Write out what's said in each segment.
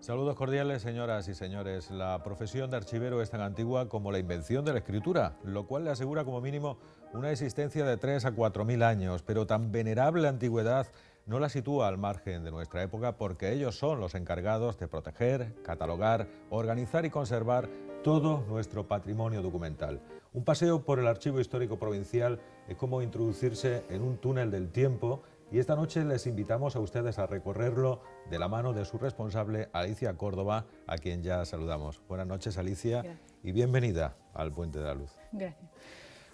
Saludos cordiales, señoras y señores. La profesión de archivero es tan antigua como la invención de la escritura, lo cual le asegura como mínimo una existencia de 3 a 4.000 años, pero tan venerable antigüedad no la sitúa al margen de nuestra época porque ellos son los encargados de proteger, catalogar, organizar y conservar todo nuestro patrimonio documental. Un paseo por el Archivo Histórico Provincial es como introducirse en un túnel del tiempo. Y esta noche les invitamos a ustedes a recorrerlo de la mano de su responsable, Alicia Córdoba, a quien ya saludamos. Buenas noches, Alicia, Gracias. Y bienvenida al Puente de la Luz. Gracias.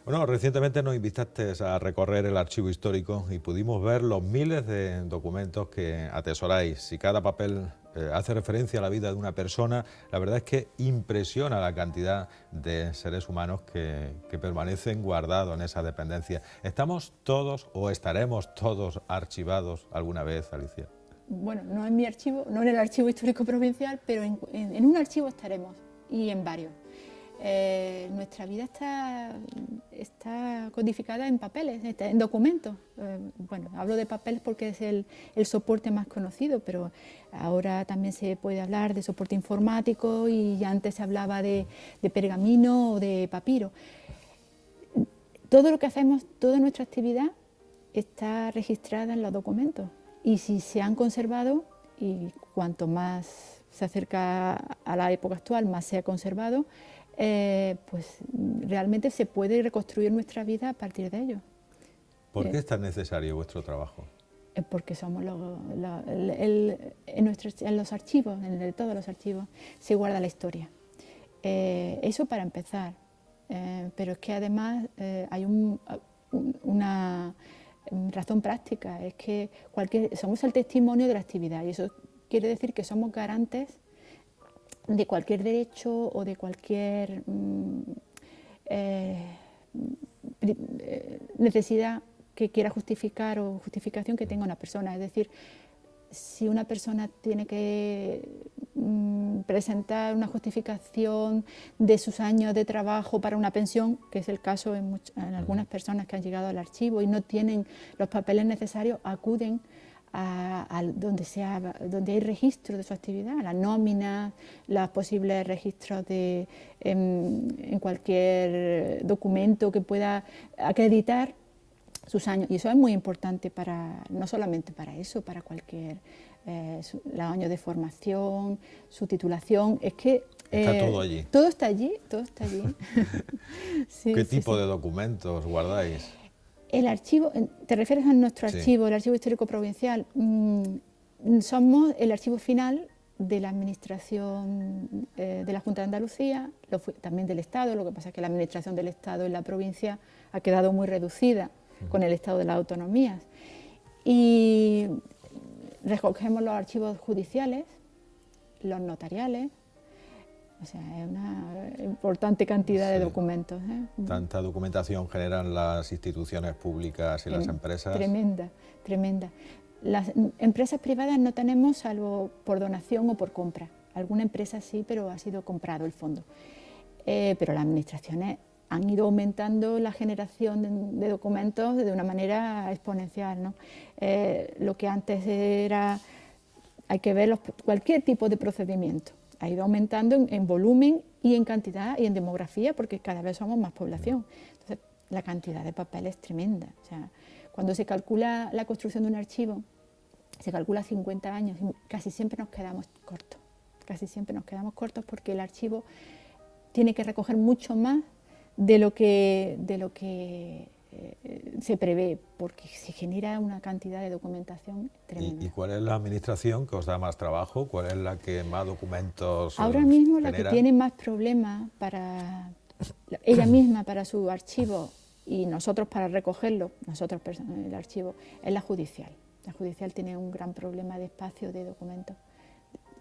Bueno, recientemente nos invitaste a recorrer el archivo histórico y pudimos ver los miles de documentos que atesoráis. Si cada papel hace referencia a la vida de una persona, la verdad es que impresiona la cantidad de seres humanos que permanecen guardados en esa dependencia. ¿Estamos todos o estaremos todos archivados alguna vez, Alicia? Bueno, no en mi archivo, no en el Archivo Histórico Provincial, pero en un archivo estaremos, y en varios. Nuestra vida está codificada en papeles, en documentos. Bueno, hablo de papeles porque es el soporte más conocido, pero ahora también se puede hablar de soporte informático y antes se hablaba de pergamino o de papiro. Todo lo que hacemos, toda nuestra actividad está registrada en los documentos y si se han conservado, y cuanto más se acerca a la época actual, más se ha conservado, pues realmente se puede reconstruir nuestra vida a partir de ello. ¿Por qué es tan necesario vuestro trabajo? Porque somos en los archivos, en todos los archivos, se guarda la historia. Eso para empezar, pero es que además hay una razón práctica, es que somos el testimonio de la actividad y eso quiere decir que somos garantes de cualquier derecho o de cualquier necesidad que quiera justificar o justificación que tenga una persona. Es decir, si una persona tiene que presentar una justificación de sus años de trabajo para una pensión, que es el caso en algunas personas que han llegado al archivo y no tienen los papeles necesarios, acuden a donde hay registro de su actividad, a la nómina, los posibles registros en cualquier documento que pueda acreditar sus años. Y eso es muy importante no solamente para eso, para cualquier los años de formación, su titulación. Es que está todo allí. Todo está allí, todo está allí. Sí, ¿qué tipo de documentos guardáis? El archivo, ¿te refieres a nuestro archivo, el Archivo Histórico Provincial? Somos el archivo final de la Administración de la Junta de Andalucía, también del Estado. Lo que pasa es que la Administración del Estado en la provincia ha quedado muy reducida con el estado de las autonomías. Y recogemos los archivos judiciales, los notariales. O sea, es una importante cantidad de documentos. ¿Tanta documentación generan las instituciones públicas y las empresas? Tremenda, tremenda. Las empresas privadas no tenemos salvo por donación o por compra. Alguna empresa sí, pero ha sido comprado el fondo. Pero las administraciones han ido aumentando la generación de documentos de una manera exponencial, ¿no? Lo que antes era, hay que ver cualquier tipo de procedimiento. Ha ido aumentando en volumen y en cantidad y en demografía porque cada vez somos más población. Entonces, la cantidad de papel es tremenda. O sea, cuando se calcula la construcción de un archivo, se calcula 50 años y casi siempre nos quedamos cortos. Casi siempre nos quedamos cortos porque el archivo tiene que recoger mucho más de lo que se prevé, porque se genera una cantidad de documentación tremenda. ¿Y cuál es la administración que os da más trabajo? ¿Cuál es la que más documentos Ahora mismo genera? La que tiene más problemas para ella misma, para su archivo, y nosotros para recogerlo, el archivo, es la judicial. La judicial tiene un gran problema de espacio de documentos.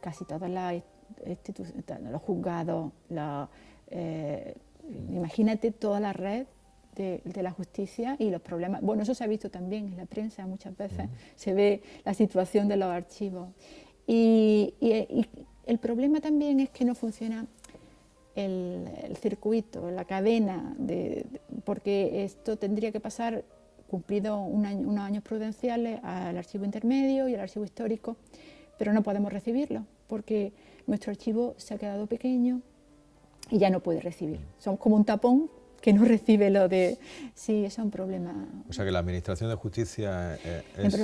Casi todas las instituciones, los juzgados, imagínate toda la red de la justicia y los problemas. Bueno, eso se ha visto también en la prensa muchas veces, se ve la situación de los archivos. Y el problema también es que no funciona el circuito, la cadena, porque esto tendría que pasar, cumplido unos años prudenciales, al archivo intermedio y al archivo histórico, pero no podemos recibirlo, porque nuestro archivo se ha quedado pequeño y ya no puede recibir. Somos como un tapón que no recibe lo de... Sí, eso es un problema. O sea que la Administración de Justicia es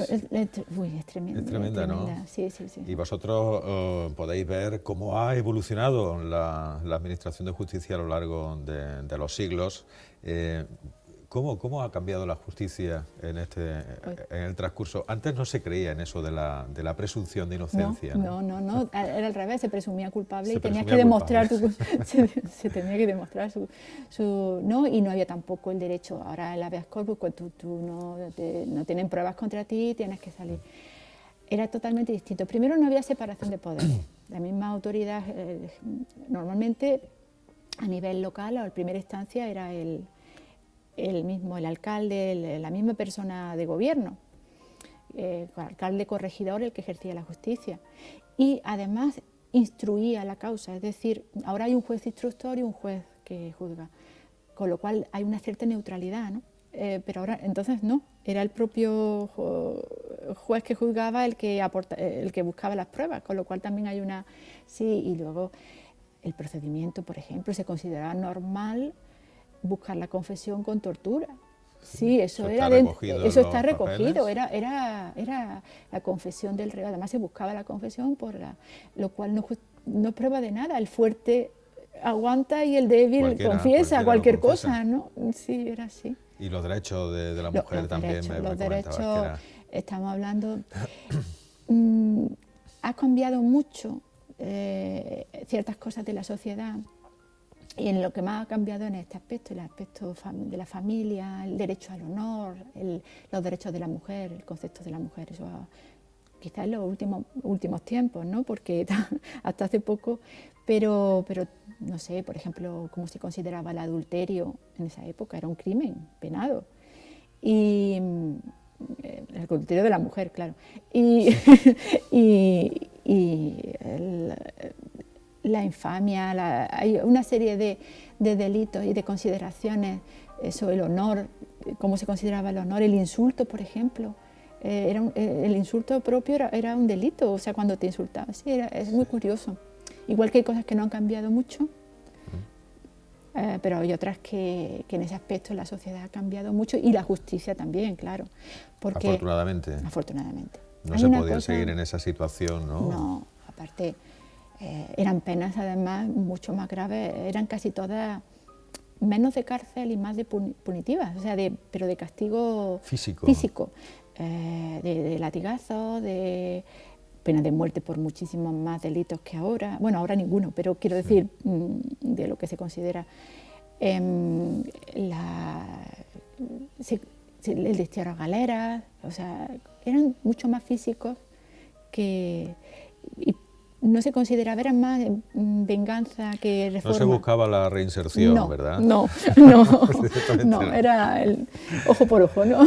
tremenda. Es tremenda, ¿no? Sí, sí, sí. Y vosotros podéis ver cómo ha evolucionado la Administración de Justicia a lo largo de los siglos. ¿Cómo ha cambiado la justicia en el transcurso? Antes no se creía en eso de la presunción de inocencia. No, era al revés, se presumía culpable y tenías que demostrar se tenía que demostrar su no, y no había tampoco el derecho. Ahora el habeas corpus, cuando tú no tienen pruebas contra ti, tienes que salir. Era totalmente distinto. Primero, no había separación de poderes. La misma autoridad, normalmente a nivel local o en primera instancia era el alcalde, la misma persona de gobierno, alcalde corregidor, el que ejercía la justicia. Y además instruía la causa, es decir, ahora hay un juez instructor y un juez que juzga, con lo cual hay una cierta neutralidad, ¿no? Pero ahora entonces no, era el propio juez que juzgaba el que buscaba las pruebas, con lo cual también hay una... Sí, y luego el procedimiento, por ejemplo, se consideraba normal buscar la confesión con tortura. Sí, eso está recogido, era la confesión del reo. Además se buscaba la confesión, lo cual no prueba de nada. El fuerte aguanta y el débil confiesa cualquier cosa, ¿no? Sí, era así. Y los derechos de la mujer también. Los derechos, estamos hablando... ha cambiado mucho ciertas cosas de la sociedad. Y en lo que más ha cambiado en este aspecto, el aspecto de la familia, el derecho al honor, los derechos de la mujer, el concepto de la mujer, eso quizás en los últimos tiempos, ¿no? Porque hasta hace poco, pero no sé, por ejemplo, cómo se consideraba el adulterio en esa época, era un crimen penado. Y el adulterio de la mujer, claro. La infamia, hay una serie de delitos y de consideraciones sobre el honor, cómo se consideraba el honor, el insulto, por ejemplo. El insulto propio era un delito, o sea, cuando te insultaban. Sí, es muy curioso. Igual que hay cosas que no han cambiado mucho, pero hay otras que en ese aspecto la sociedad ha cambiado mucho y la justicia también, claro. Porque, afortunadamente. No se podía seguir en esa situación, ¿no? No, aparte... eran penas además mucho más graves, eran casi todas menos de cárcel y más de punitivas, o sea, pero de castigo físico, de latigazos, de pena de muerte por muchísimos más delitos que ahora, bueno, ahora ninguno, pero quiero decir, de lo que se considera el destierro a galeras, o sea, eran mucho más físicos que... no se consideraba, era más venganza que reforma. No se buscaba la reinserción, ¿verdad? No, era el ojo por ojo, ¿no?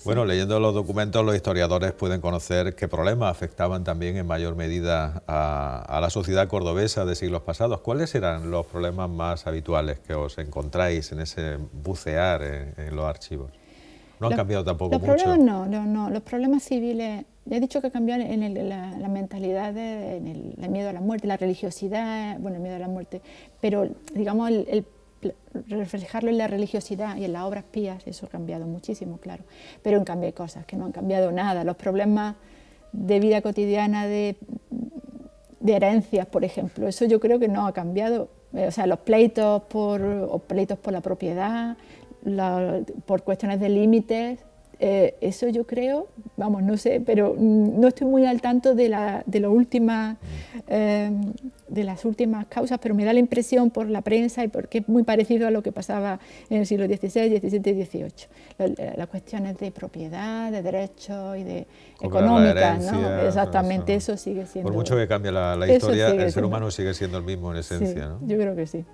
Bueno, leyendo los documentos, los historiadores pueden conocer qué problemas afectaban también en mayor medida a la sociedad cordobesa de siglos pasados. ¿Cuáles eran los problemas más habituales que os encontráis en ese bucear en los archivos? ¿No han cambiado tampoco mucho? Los problemas no, los problemas civiles... Ya he dicho que cambió en la mentalidad, en el miedo a la muerte, la religiosidad, bueno, el miedo a la muerte, pero digamos el reflejarlo en la religiosidad y en las obras pías, eso ha cambiado muchísimo, claro. Pero en cambio hay cosas que no han cambiado nada. Los problemas de vida cotidiana, de herencias, por ejemplo, eso yo creo que no ha cambiado. O sea, los pleitos por la propiedad, por cuestiones de límites. Eso yo creo, vamos, no sé, pero no estoy muy al tanto de las últimas causas, pero me da la impresión por la prensa y porque es muy parecido a lo que pasaba en el siglo XVI, XVII y XVIII. Las cuestiones de propiedad, de derechos y de económicas, ¿no? Exactamente, eso sigue siendo... Por mucho que cambie la historia, el ser humano sigue siendo el mismo en esencia, ¿no? Yo creo que sí.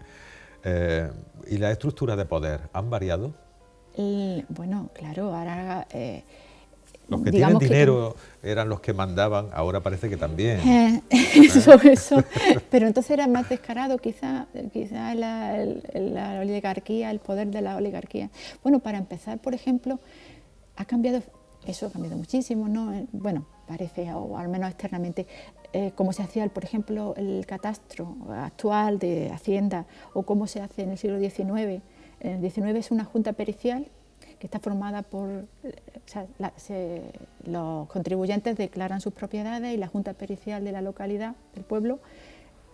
¿Y la estructura de poder han variado? Bueno, claro, ahora... los que tienen dinero eran los que mandaban, ahora parece que también. Eso. Pero entonces era más descarado quizá la oligarquía, el poder de la oligarquía. Bueno, para empezar, por ejemplo, eso ha cambiado muchísimo, ¿no? Bueno, parece, o al menos externamente, cómo se hacía, por ejemplo, el catastro actual de Hacienda, o cómo se hace en el siglo XIX. En el XIX es una junta pericial que está formada por, los contribuyentes declaran sus propiedades y la junta pericial de la localidad, del pueblo,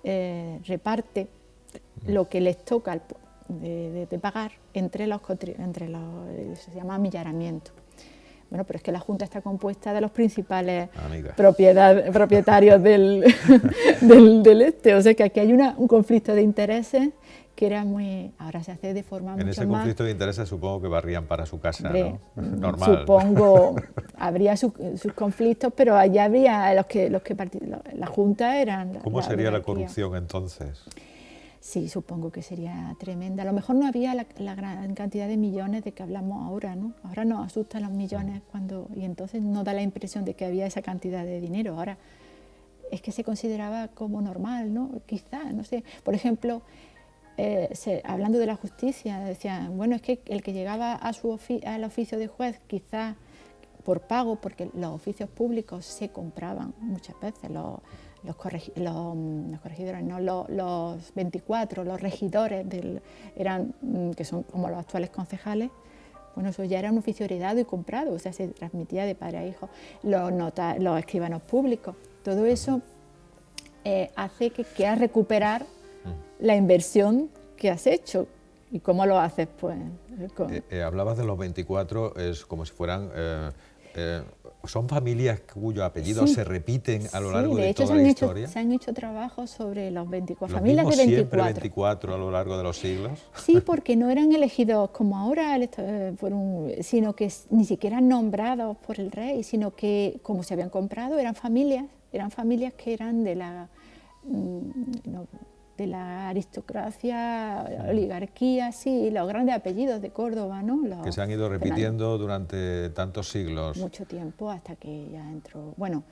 reparte lo que les toca de pagar entre los, se llama amillaramiento. Bueno, pero es que la Junta está compuesta de los principales propietarios del o sea que aquí hay un conflicto de intereses que era muy... Ahora se hace de forma mucho más... En ese conflicto de intereses supongo que barrían para su casa, ¿no? Normal. Supongo, habría sus conflictos, pero allá habría la Junta eran... ¿Cómo sería la corrupción entonces? Sí, supongo que sería tremenda. A lo mejor no había la gran cantidad de millones de que hablamos ahora, ¿no? Ahora nos asustan los millones y entonces no da la impresión de que había esa cantidad de dinero. Ahora es que se consideraba como normal, ¿no? Quizá, no sé. Por ejemplo, hablando de la justicia, decían, bueno, es que el que llegaba al oficio de juez, quizá por pago, porque los oficios públicos se compraban muchas veces, los corregidores, no, los 24, los regidores, que son como los actuales concejales, bueno, eso ya era un oficio heredado y comprado, o sea, se transmitía de padre a hijo, los escribanos públicos, todo eso hace que quieras recuperar la inversión que has hecho. ¿Y cómo lo haces? Pues, hablabas de los 24, es como si fueran... ¿Son familias cuyos apellidos se repiten a lo largo de toda la historia? Se han hecho trabajos sobre los 24, ¿Los familias de 24. Siempre 24 a lo largo de los siglos? Sí, porque no eran elegidos como ahora, sino que ni siquiera nombrados por el rey, sino que como se habían comprado eran familias que eran de la aristocracia, oligarquía, sí, los grandes apellidos de Córdoba, ¿no? Que se han ido repitiendo durante tantos siglos. Mucho tiempo, hasta que ya entró... Bueno,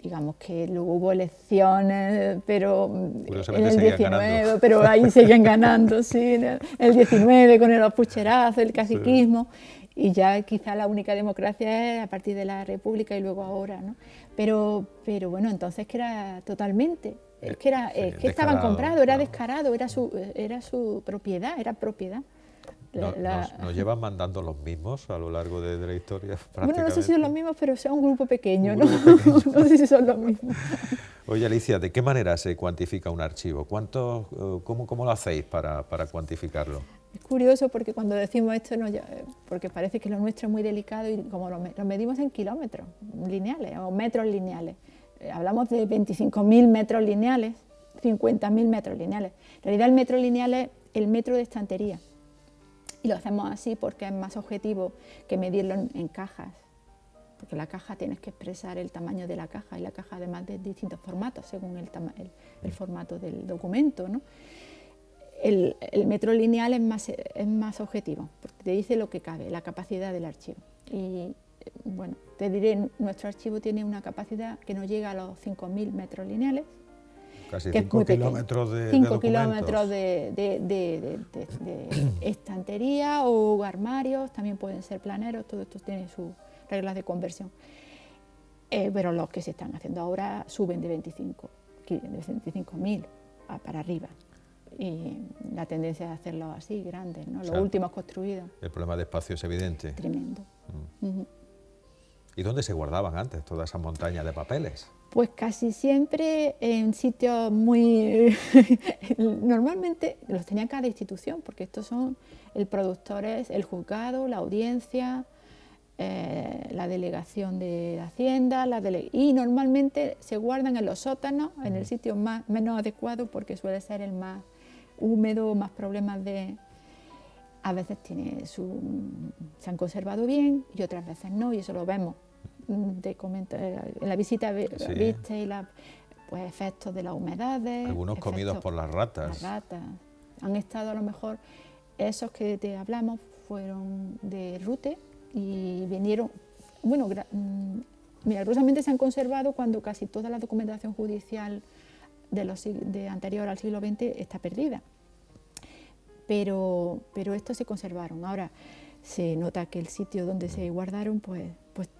digamos que luego hubo elecciones, pero en el 19, pero ahí seguían ganando, sí, en el 19 con los pucherazos, el caciquismo, y ya quizá la única democracia es a partir de la República y luego ahora, ¿no? Pero bueno, entonces que era totalmente... Es que estaban comprados, era descarado, era su propiedad, era propiedad. ¿Nos llevan mandando los mismos a lo largo de la historia? Bueno, no sé si son los mismos, pero son un grupo pequeño, ¿no? No sé si son los mismos. Oye, Alicia, ¿de qué manera se cuantifica un archivo? ¿Cómo lo hacéis para cuantificarlo? Es curioso porque cuando decimos esto, porque parece que lo nuestro es muy delicado y como lo medimos en kilómetros lineales o metros lineales. Hablamos de 25.000 metros lineales, 50.000 metros lineales. En realidad el metro lineal es el metro de estantería. Y lo hacemos así porque es más objetivo que medirlo en cajas. Porque la caja tienes que expresar el tamaño de la caja y la caja además de distintos formatos según el formato del documento, ¿no? El metro lineal es más objetivo porque te dice lo que cabe, la capacidad del archivo. Y bueno, te diré, nuestro archivo tiene una capacidad que no llega a los 5.000 metros lineales. Casi 5 kilómetros de 5 kilómetros de estantería o armarios, también pueden ser planeros, todo esto tiene sus reglas de conversión. Pero los que se están haciendo ahora suben de 25.000 para arriba. Y la tendencia es hacerlos así, grandes, ¿no? Los últimos construidos. El problema de espacio es evidente. Tremendo. ¿Y dónde se guardaban antes todas esas montañas de papeles? Pues casi siempre en sitios muy... Normalmente los tenía cada institución, porque estos son el productor, es el juzgado, la audiencia, la delegación de Hacienda, y normalmente se guardan en los sótanos, en el sitio menos adecuado, porque suele ser el más húmedo, más problemas de... A veces se han conservado bien y otras veces no, y eso lo vemos. En la visita viste pues, efectos de las humedades. Algunos comidos por las ratas. Las ratas. Han estado a lo mejor, esos que te hablamos fueron de Rute y vinieron, bueno, milagrosamente se han conservado cuando casi toda la documentación judicial de anterior al siglo XX está perdida. Pero estos se conservaron. Ahora, se nota que el sitio donde se guardaron, pues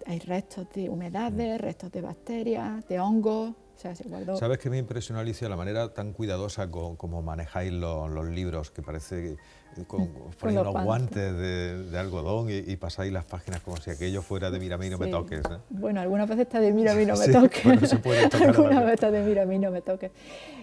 hay restos de humedades, restos de bacterias, de hongos. O sea, se guardó. ¿Sabes qué me impresionó, Alicia? La manera tan cuidadosa como manejáis los libros, que parece que os ponéis unos guantes de algodón y pasáis las páginas como si aquello fuera de mira a mí no me toques. ¿Eh? Bueno, algunas veces está de mira a mí no me toques. Bueno, se puede tocar. Algunas veces está de mira a mí no me toques.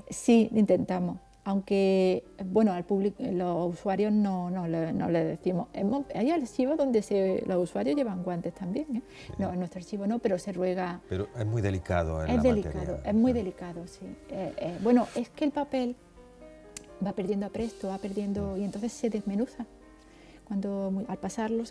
Sí, intentamos. Aunque, bueno, al público, los usuarios no le decimos. Hay archivos donde los usuarios llevan guantes también, ¿eh? Sí. No, en nuestro archivo no, pero se ruega. Pero es muy delicado en la materia. Es muy delicado, sí. Bueno, es que el papel va perdiendo apresto, va perdiendo, y entonces se desmenuza. Al pasarlo,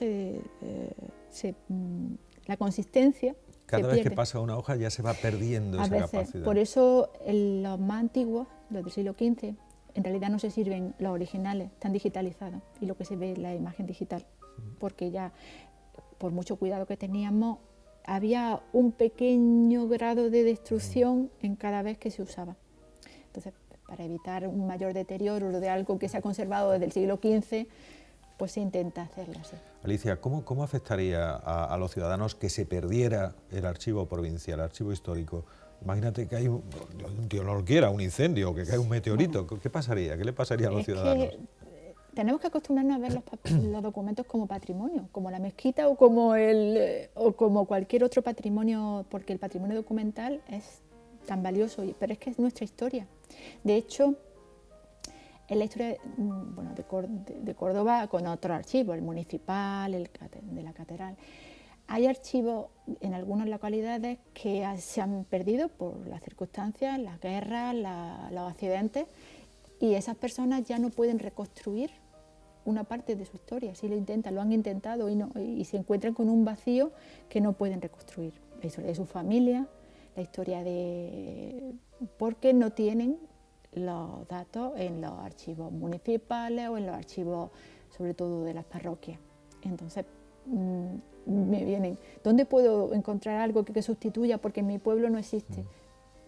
la consistencia. Cada vez que pasa una hoja ya se va perdiendo esa capacidad. Por eso los más antiguos, los del siglo XV, en realidad no se sirven los originales, están digitalizados y lo que se ve es la imagen digital, porque ya por mucho cuidado que teníamos había un pequeño grado de destrucción en cada vez que se usaba. Entonces, para evitar un mayor deterioro de algo que se ha conservado desde el siglo XV, pues se intenta hacerlo así. Alicia, ¿cómo afectaría a los ciudadanos que se perdiera el archivo provincial, el archivo histórico? Imagínate que hay, Dios no lo quiera, un incendio, que cae un meteorito. Bueno, ¿qué pasaría? ¿Qué le pasaría a los ciudadanos? Tenemos que acostumbrarnos a ver los documentos como patrimonio, como la mezquita o como cualquier otro patrimonio, porque el patrimonio documental es tan valioso, pero es que es nuestra historia. De hecho, en la historia de Córdoba, con otro archivo, el municipal, el de la catedral, hay archivos en algunas localidades que se han perdido por las circunstancias, las guerras, los accidentes, y esas personas ya no pueden reconstruir una parte de su historia. Si lo intentan, lo han intentado y se encuentran con un vacío que no pueden reconstruir. La historia de su familia, la historia porque no tienen los datos en los archivos municipales o en los archivos, sobre todo de las parroquias. Entonces, me vienen, ¿dónde puedo encontrar algo que sustituya? Porque en mi pueblo no existe.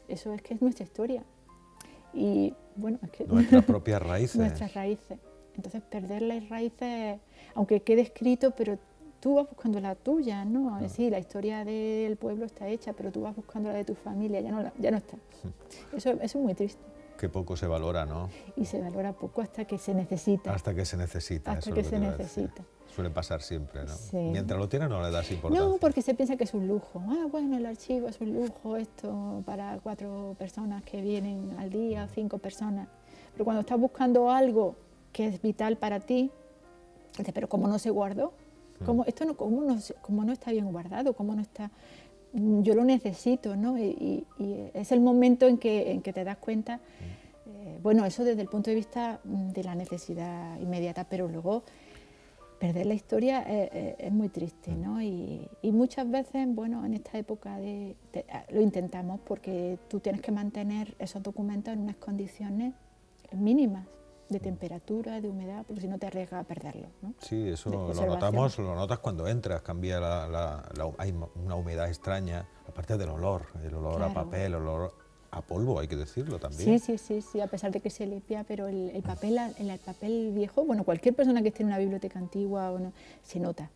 Eso es que es nuestra historia. Y bueno, es que nuestras propias raíces. Nuestras raíces. Entonces, perder las raíces, aunque quede escrito, pero tú vas buscando la tuya, ¿no? Sí, la historia del pueblo está hecha, pero tú vas buscando la de tu familia, ya no está. Eso es muy triste. Que poco se valora, ¿no? Y se valora poco hasta que se necesita. Hasta que se necesita. Hasta que se necesita. Suele pasar siempre, ¿no? Sí. Mientras lo tienes no le das importancia. No, porque se piensa que es un lujo. Ah, bueno, el archivo es un lujo, esto para 4 personas que vienen al día, 5 personas. Pero cuando estás buscando algo que es vital para ti, dices, pero ¿cómo no se guardó? ¿Cómo no está bien guardado? ¿Cómo no está? Yo lo necesito, ¿no? Y es el momento en que te das cuenta, bueno, eso desde el punto de vista de la necesidad inmediata, pero luego perder la historia es muy triste, ¿no? Y muchas veces, bueno, en esta época lo intentamos porque tú tienes que mantener esos documentos en unas condiciones mínimas de temperatura, de humedad, porque si no te arriesgas a perderlo, ¿no? Sí, eso lo notas cuando entras, cambia hay una humedad extraña, aparte del olor, claro. A papel, el olor a polvo, hay que decirlo también. Sí, a pesar de que se limpia, pero el papel viejo, bueno, cualquier persona que esté en una biblioteca antigua se nota,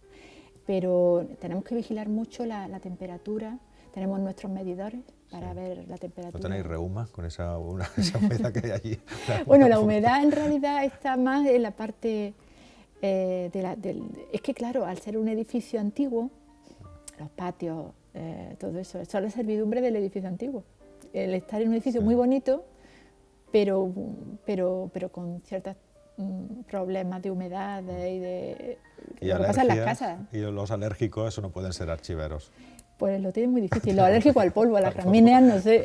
pero tenemos que vigilar mucho la temperatura. Tenemos nuestros medidores para ver la temperatura. ¿No tenéis reuma con esa humedad que hay allí? Bueno, la humedad en realidad está más en la parte es que claro, al ser un edificio antiguo, los patios, todo eso, son la servidumbre del edificio antiguo. El estar en un edificio muy bonito, pero con ciertos problemas de humedad y lo que pasa en las casas. Y los alérgicos, eso no pueden ser archiveros. Pues lo tienen muy difícil, lo alérgico al polvo, a las gramíneas, no sé.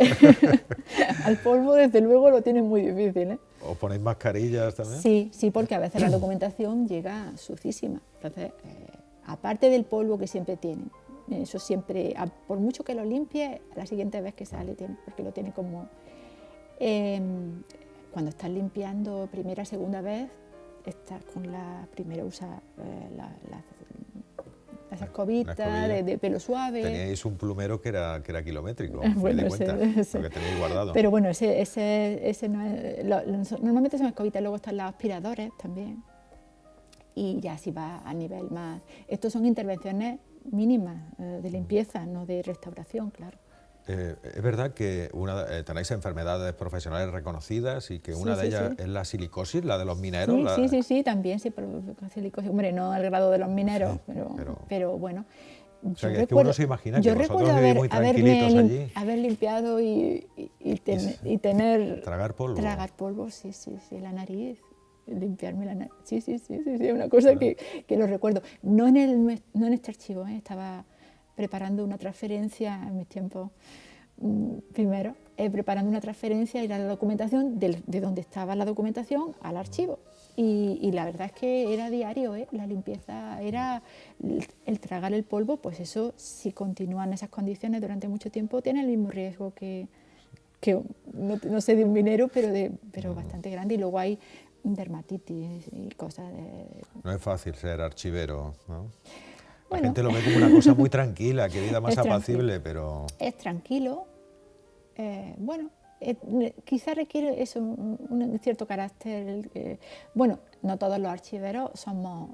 Al polvo, desde luego, lo tienen muy difícil, ¿eh? ¿Os ponéis mascarillas también? Sí, porque a veces la documentación llega sucísima. Entonces, aparte del polvo que siempre tienen, eso siempre, por mucho que lo limpie, la siguiente vez que sale, porque lo tiene como... cuando estás limpiando primera, segunda vez, estás con primero usa las escobitas de pelo suave. Teníais un plumero que era kilométrico, bueno, me di cuenta, porque tenéis guardado. Pero bueno, ese no es, normalmente son escobitas, luego están los aspiradores también, y ya si va a nivel más. Estos son intervenciones mínimas de limpieza, no de restauración, claro. Es verdad que tenéis enfermedades profesionales reconocidas y que una de ellas es la silicosis, la de los mineros. Sí, también sí, silicosis. Hombre, no al grado de los mineros, pero bueno. O sea, que uno se imagina que vosotros vivís muy tranquilitos allí. Haber limpiado y tener... Tragar polvo. Tragar polvo, sí, la nariz. Limpiarme la nariz. Sí, es una cosa que lo recuerdo. No en este archivo, estaba preparando una transferencia en mis tiempos primero, preparando una transferencia y la documentación de donde estaba la documentación al archivo. Y la verdad es que era diario, la limpieza, era el tragar el polvo, pues eso, si continúan esas condiciones durante mucho tiempo, tiene el mismo riesgo que no sé, de un minero, pero bastante grande. Y luego hay dermatitis y cosas de... No es fácil ser archivero, ¿no? La Bueno, gente lo ve como una cosa muy tranquila, que vida más apacible, pero... Es tranquilo, quizá requiere eso, un cierto carácter. Bueno, no todos los archiveros somos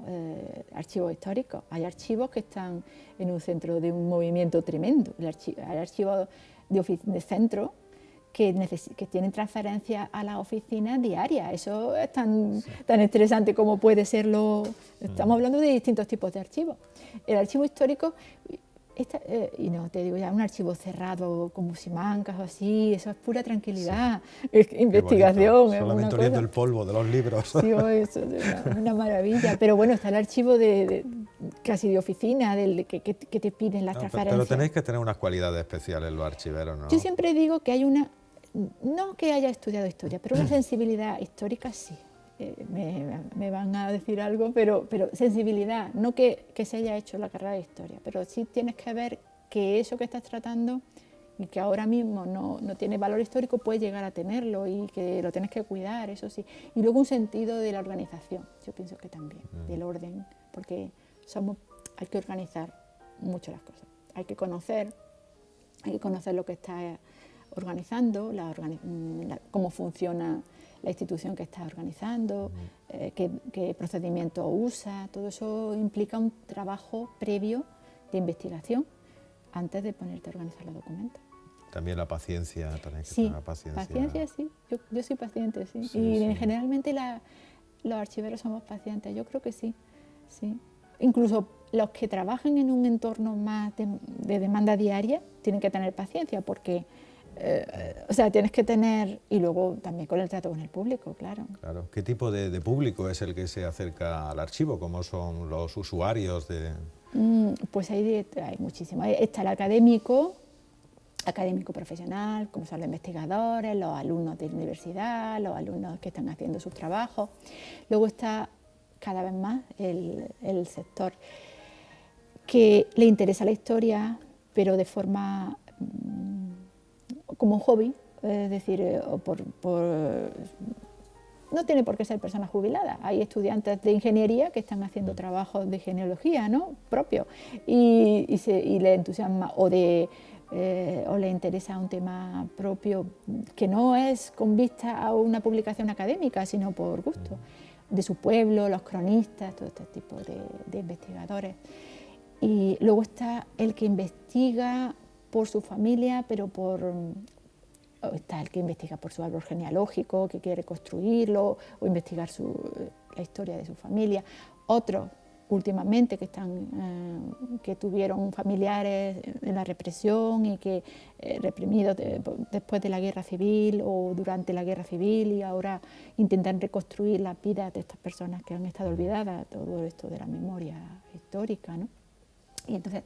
archivos históricos. Hay archivos que están en un centro de un movimiento tremendo. Hay archivos de centro que tienen transferencias a las oficinas diarias. Eso es tan estresante como puede serlo. Estamos hablando de distintos tipos de archivos. El archivo histórico, y no te digo ya un archivo cerrado como Simancas o así, eso es pura tranquilidad, es investigación. Solamente oliendo el polvo de los libros. Sí, eso es una maravilla. Pero bueno, está el archivo casi de oficina, que te piden las transferencias. Pero tenéis que tener unas cualidades especiales los archiveros, ¿no? Yo siempre digo que hay no que haya estudiado historia, pero una sensibilidad histórica sí. Me van a decir algo, pero sensibilidad, no que se haya hecho la carrera de historia, pero sí tienes que ver que eso que estás tratando y que ahora mismo no tiene valor histórico puede llegar a tenerlo y que lo tienes que cuidar, eso sí. Y luego un sentido de la organización, yo pienso que también, del orden, porque hay que organizar mucho las cosas, hay que conocer lo que está organizando, cómo funciona la institución que está organizando, qué procedimiento usa. Todo eso implica un trabajo previo de investigación antes de ponerte a organizar los documentos. También la paciencia, tenéis que tener la paciencia. Paciencia sí, yo soy paciente, sí. Generalmente los archiveros somos pacientes, yo creo que sí. Incluso los que trabajan en un entorno más de demanda diaria tienen que tener paciencia porque... tienes que tener, y luego también con el trato con el público, claro. Claro. ¿Qué tipo de público es el que se acerca al archivo? ¿Cómo son los usuarios de...? Pues hay muchísimo. Está el académico profesional, como son los investigadores, los alumnos de universidad, los alumnos que están haciendo sus trabajos. Luego está cada vez más el sector que le interesa la historia, pero de forma... como hobby, es decir, no tiene por qué ser personas jubiladas. Hay estudiantes de ingeniería que están haciendo trabajos de genealogía, ¿no?, propios y le entusiasma o le interesa un tema propio que no es con vista a una publicación académica, sino por gusto, de su pueblo, los cronistas, todo este tipo de investigadores. Y luego está el que investiga por su familia, pero está el que investiga por su árbol genealógico, que quiere reconstruirlo o investigar la historia de su familia. Otros, últimamente, que tuvieron familiares en la represión y que reprimidos después de la guerra civil o durante la guerra civil, y ahora intentan reconstruir las vidas de estas personas que han estado olvidadas, todo esto de la memoria histórica, ¿no? Y entonces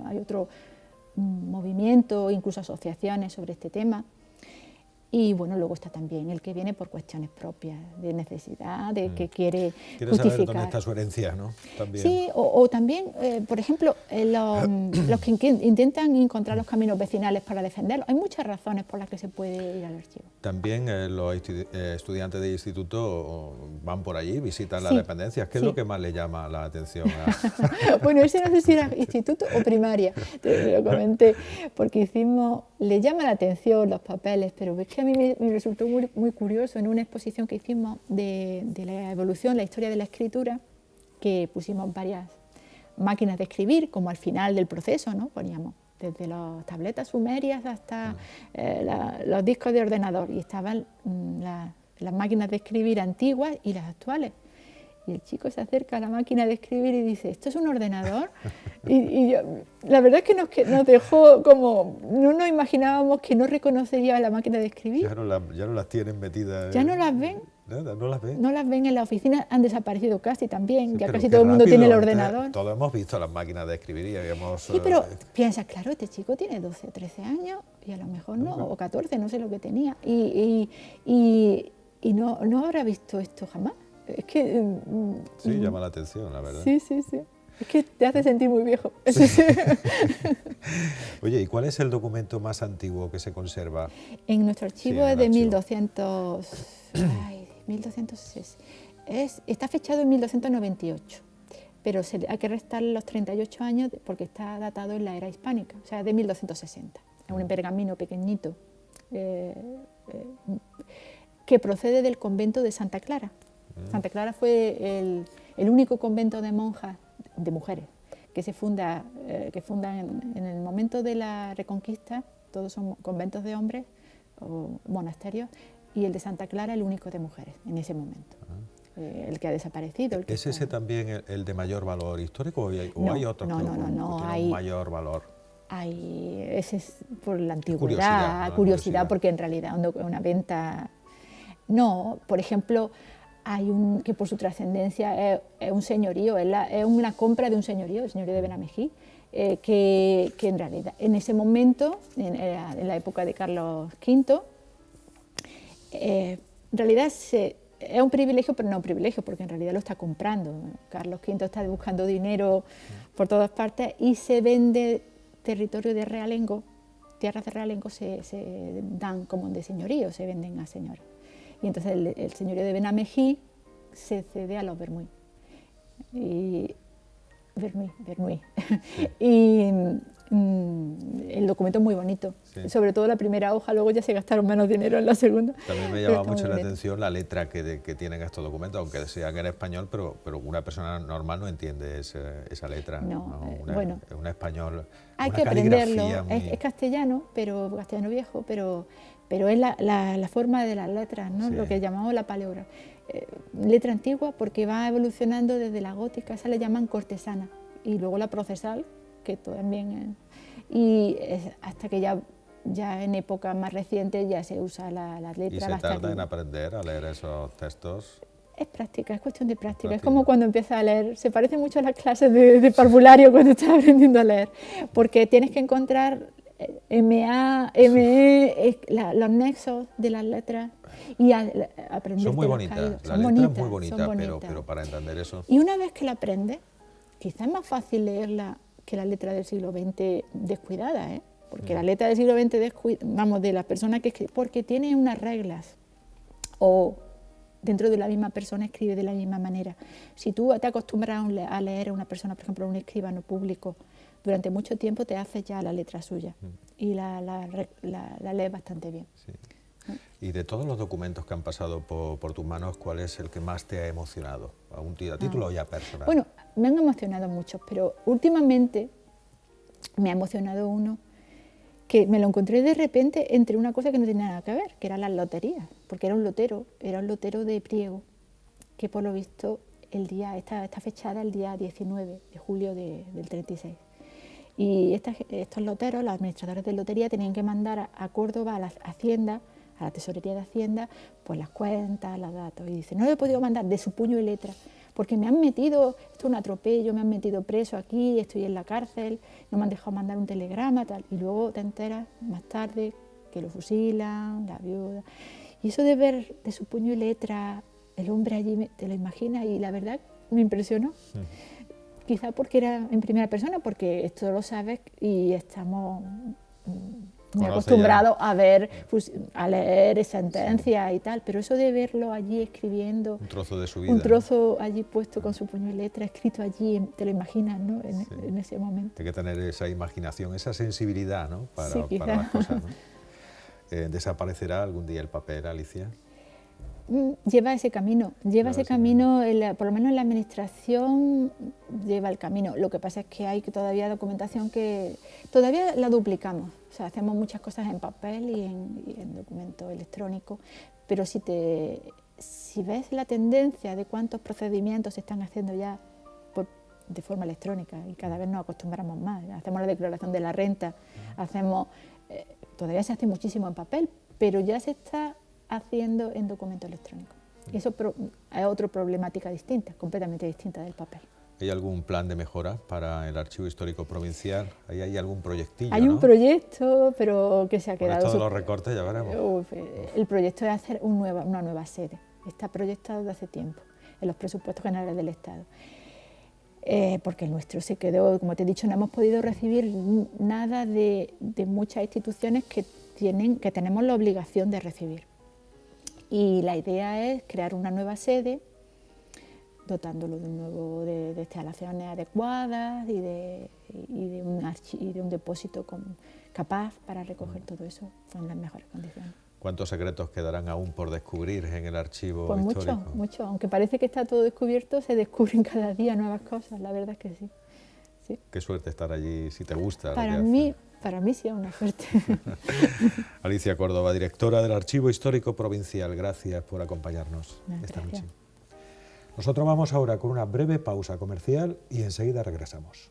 hay otro movimiento, incluso asociaciones sobre este tema. Y bueno, luego está también el que viene por cuestiones propias, de necesidad, de que quiere justificar. Saber dónde está su herencia, ¿no? También. Sí, o también, por ejemplo, los que intentan encontrar los caminos vecinales para defenderlos. Hay muchas razones por las que se puede ir al archivo. También los estudiantes de instituto van por allí, visitan las dependencias. ¿Qué es lo que más le llama la atención? Bueno, ese no sé si era instituto o primaria, te lo comenté, porque hicimos le llama la atención los papeles, pero es que a mí me resultó muy curioso en una exposición que hicimos de la evolución, la historia de la escritura, que pusimos varias máquinas de escribir, como al final del proceso, ¿no? Poníamos desde las tabletas sumerias hasta los discos de ordenador, y estaban las máquinas de escribir antiguas y las actuales. Y el chico se acerca a la máquina de escribir y dice, ¿esto es un ordenador? Y yo, la verdad es que nos dejó como, no nos imaginábamos que no reconocería la máquina de escribir. Ya no las tienen metidas. Ya no las ven. Nada, no las ven. No las ven en la oficina, han desaparecido casi también, Sí, ya pero casi qué todo el mundo rápido, tiene el antes ordenador. Todos hemos visto las máquinas de escribir y habíamos... Sí, pero piensas, claro, este chico tiene 12 o 13 años y a lo mejor no, o 14, no sé lo que tenía, y no habrá visto esto jamás. Es que... sí, llama la atención, la verdad. Sí, sí, sí. Es que te hace sentir muy viejo. Oye, ¿y cuál es el documento más antiguo que se conserva? En nuestro archivo Sí, es de archivo. 1200... Ay, 1206. Está fechado en 1298, pero hay que restar los 38 años porque está datado en la era hispánica, o sea, de 1260. Es un pergamino pequeñito que procede del convento de Santa Clara. Santa Clara fue el único convento de monjas, de mujeres, que fundan en el momento de la Reconquista. Todos son conventos de hombres o monasterios, y el de Santa Clara el único de mujeres en ese momento. El que ha desaparecido. ¿Es ese también el de mayor valor histórico o hay otros que tienen un mayor valor? Ese es por la antigüedad, curiosidad, porque en realidad una venta... No, por ejemplo, hay que por su trascendencia es un señorío, es una compra de un señorío, el señorío de Benamejí, que en realidad en ese momento, en la época de Carlos V, en realidad es un privilegio, pero no un privilegio, porque en realidad lo está comprando. Carlos V está buscando dinero por todas partes y se vende territorio de realengo, tierras de realengo se dan como de señorío, se venden a señores. Y entonces el señorío de Benamejí se cede a los Bernuy. Bernuy. Y el documento es muy bonito, sí. Sobre todo la primera hoja, luego ya se gastaron menos dinero en la segunda. También me llama mucho la atención la letra que tienen estos documentos, aunque sean en español, pero una persona normal no entiende esa letra. No, bueno, es un español. Hay que aprenderlo, es castellano, pero castellano viejo, pero es la forma de las letras, ¿no? Sí. Lo que llamamos la paleografía. Letra antigua porque va evolucionando desde la gótica, esa le llaman cortesana, y luego la procesal, que también hasta que ya en épocas más recientes ya se usa la letra. ¿Y se tarda en aprender a leer esos textos? Es práctica, es cuestión de práctica. Es como cuando empiezas a leer, se parece mucho a las clases de parvulario cuando estás aprendiendo a leer, porque tienes que encontrar MA, ME, los nexos de las letras y aprender. Son muy bonitas, la letra es muy bonita, pero para entender eso... Y una vez que la aprendes, quizás es más fácil leerla que la letra del siglo XX descuidada, ¿eh? Porque la letra del siglo XX, de las personas que escriben, porque tiene unas reglas, o dentro de la misma persona escribe de la misma manera. Si tú te acostumbras a leer a una persona, por ejemplo, a un escribano público, durante mucho tiempo te haces ya la letra suya y la lees bastante bien. Sí. Y de todos los documentos que han pasado por tus manos, ¿cuál es el que más te ha emocionado? ¿A título ya personal? Bueno, me han emocionado muchos, pero últimamente me ha emocionado uno que me lo encontré de repente entre una cosa que no tenía nada que ver, que eran las loterías, porque era un lotero de Priego, que por lo visto está fechada el día 19 de julio del 36. Y estos loteros, los administradores de lotería, tenían que mandar a Córdoba, a la Hacienda, a la Tesorería de Hacienda, pues las cuentas, los datos. Y dice, no lo he podido mandar de su puño y letra, porque me han metido, esto es un atropello, me han metido preso aquí, estoy en la cárcel, no me han dejado mandar un telegrama, tal. Y luego te enteras más tarde que lo fusilan, la viuda. Y eso de ver de su puño y letra, el hombre allí, te lo imaginas, y la verdad me impresionó. Quizá porque era en primera persona, porque esto lo sabes y estamos muy acostumbrado a ver, pues, a leer sentencias y tal, pero eso de verlo allí escribiendo, un trozo de su vida, un trozo allí puesto con su puño y letra, escrito allí, te lo imaginas, ¿no? En ese momento. Hay que tener esa imaginación, esa sensibilidad, ¿no? Sí, para las cosas, ¿no? ¿Desaparecerá algún día el papel, Alicia? Lleva ese camino, por lo menos en la administración lleva el camino. Lo que pasa es que hay todavía documentación que todavía la duplicamos, o sea, hacemos muchas cosas en papel y en documento electrónico, pero si ves la tendencia de cuántos procedimientos se están haciendo ya de forma electrónica, y cada vez nos acostumbramos más, hacemos la declaración de la renta, todavía se hace muchísimo en papel, pero ya se está haciendo en documento electrónico. Y eso es otra problemática distinta, completamente distinta del papel. ¿Hay algún plan de mejora para el Archivo Histórico Provincial? ¿Ahí hay algún proyectillo? Hay un proyecto, pero que se ha quedado... Con esto de los recortes ya veremos. El proyecto es hacer una nueva sede. Está proyectado desde hace tiempo, en los presupuestos generales del Estado. Porque el nuestro se quedó, como te he dicho, no hemos podido recibir nada de muchas instituciones que tenemos la obligación de recibir. Y la idea es crear una nueva sede, dotándolo de instalaciones adecuadas y de un depósito capaz para recoger todo eso en las mejores condiciones. ¿Cuántos secretos quedarán aún por descubrir en el archivo histórico? Pues mucho. Aunque parece que está todo descubierto, se descubren cada día nuevas cosas, la verdad es que sí. Sí. Qué suerte estar allí, si te gusta. Para mí sí es una suerte. Alicia Córdoba, directora del Archivo Histórico Provincial, gracias por acompañarnos esta noche. Nosotros vamos ahora con una breve pausa comercial y enseguida regresamos.